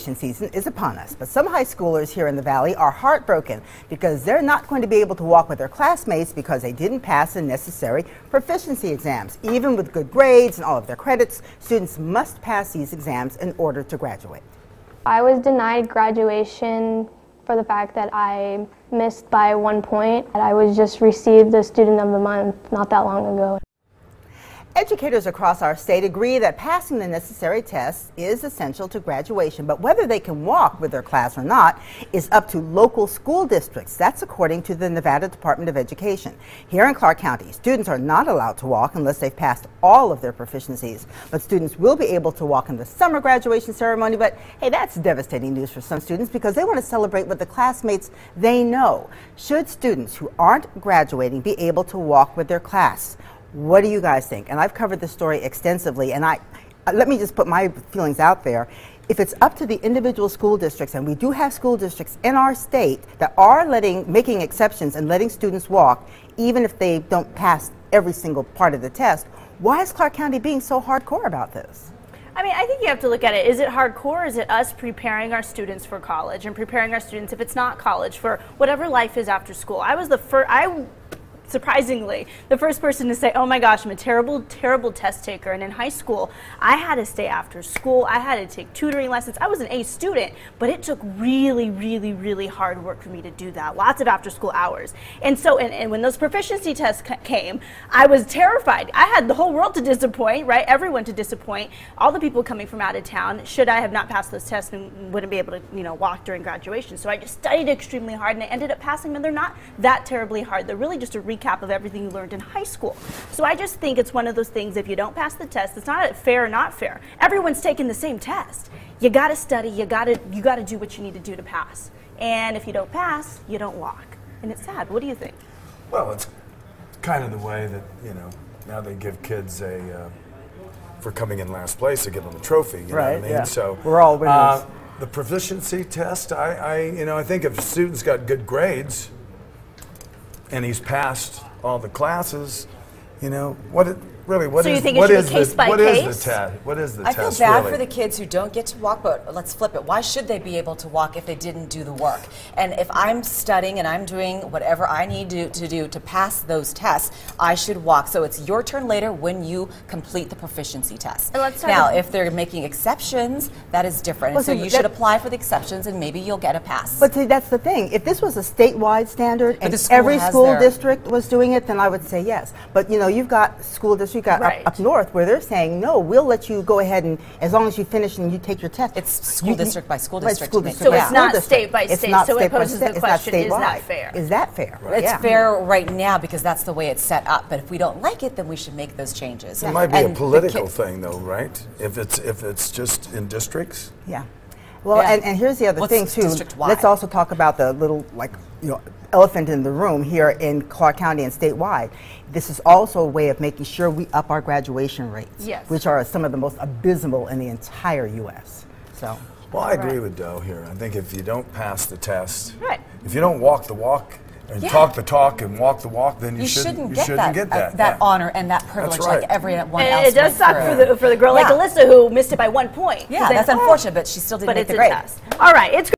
graduation season is upon us, but some high schoolers here in the Valley are heartbroken because they're not going to be able to walk with their classmates because they didn't pass the necessary proficiency exams. Even with good grades and all of their credits, students must pass these exams in order to graduate. I was denied graduation for the fact that I missed by 1 point. I was just received the Student of the Month not that long ago. Educators across our state agree that passing the necessary tests is essential to graduation, but whether they can walk with their class or not is up to local school districts. That's according to the Nevada Department of Education. Here in Clark County, students are not allowed to walk unless they've passed all of their proficiencies, but students will be able to walk in the summer graduation ceremony. But hey, that's devastating news for some students because they want to celebrate with the classmates they know. Should students who aren't graduating be able to walk with their class? What do you guys think? And I've covered this story extensively, and let me just put my feelings out there. If it's up to the individual school districts, and we do have school districts in our state that are making exceptions and letting students walk, even if they don't pass every single part of the test, why is Clark County being so hardcore about this? I mean, I think you have to look at it. Is it hardcore? Is it us preparing our students for college and preparing our students, if it's not college, for whatever life is after school? I was surprisingly, the first person to say, oh my gosh, I'm a terrible, terrible test taker. And in high school, I had to stay after school. I had to take tutoring lessons. I was an A student, but it took really, really, really hard work for me to do that. Lots of after school hours. And so, and when those proficiency tests came, I was terrified. I had the whole world to disappoint, right? Everyone to disappoint. All the people coming from out of town, should I have not passed those tests and wouldn't be able to, you know, walk during graduation. So I just studied extremely hard and I ended up passing them. They're not that terribly hard. They're really just a recap of everything you learned in high school. So I just think it's one of those things, if you don't pass the test, it's not fair or not fair. Everyone's taking the same test. You gotta study, you gotta do what you need to do to pass. And if you don't pass, you don't walk. And it's sad. What do you think? Well, it's kind of the way that, you know, now they give kids for coming in last place, they give them a trophy, you know what I mean? Yeah. So we're all winners. The proficiency test, I think if a student's got good grades, and he's passed all the classes, you know, what is the test? I feel bad for the kids who don't get to walk, but let's flip it. Why should they be able to walk if they didn't do the work? And if I'm studying and I'm doing whatever I need to do to pass those tests, I should walk. So it's your turn later when you complete the proficiency test. Now, if they're making exceptions, that is different. Well, so you should apply for the exceptions and maybe you'll get a pass. But see, that's the thing. If this was a statewide standard and every school district was doing it, then I would say yes. But you know, you've got school districts up north where they're saying, no, we'll let you go ahead and as long as you finish and you take your test. It's school district by school district. So it's not state by state, so it poses the question, is that fair? Is that fair? Right. It's fair right now because that's the way it's set up, but if we don't like it, then we should make those changes. It might be a political thing though, right? If it's just in districts? Yeah. Well, and here's the other thing too. Let's also talk about the little, like, you know, elephant in the room here in Clark County and statewide. This is also a way of making sure we up our graduation rates, which are some of the most abysmal in the entire U.S. So. Well, I agree with Doe here. I think if you don't pass the test, if you don't walk the walk and talk the talk and walk the walk, then you shouldn't get that honor and that privilege like everyone else. And it does suck for the girl like Alyssa who missed it by 1 point. Yeah, that's unfortunate, but she still didn't make the grade. All right, it's